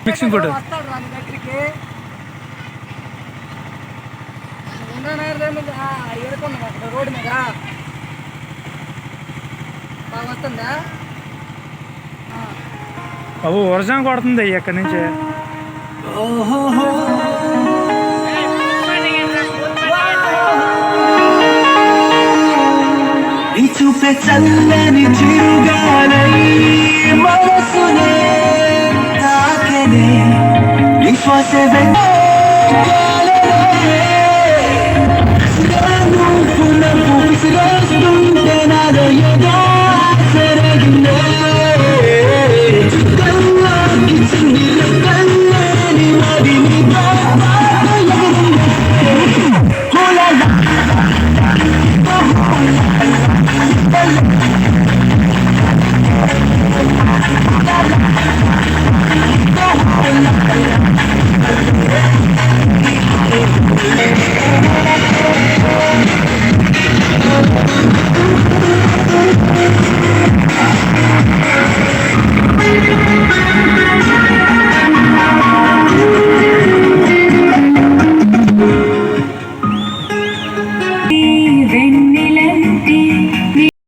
Mixing కూడా road మీద బాగా వస్తుందా బాబు వర్షం కొడుతుంది ఎక్కడి నుంచి. చూపే చల్లని చిరుగాలై మనసునే తాకనే నీ శ్వాస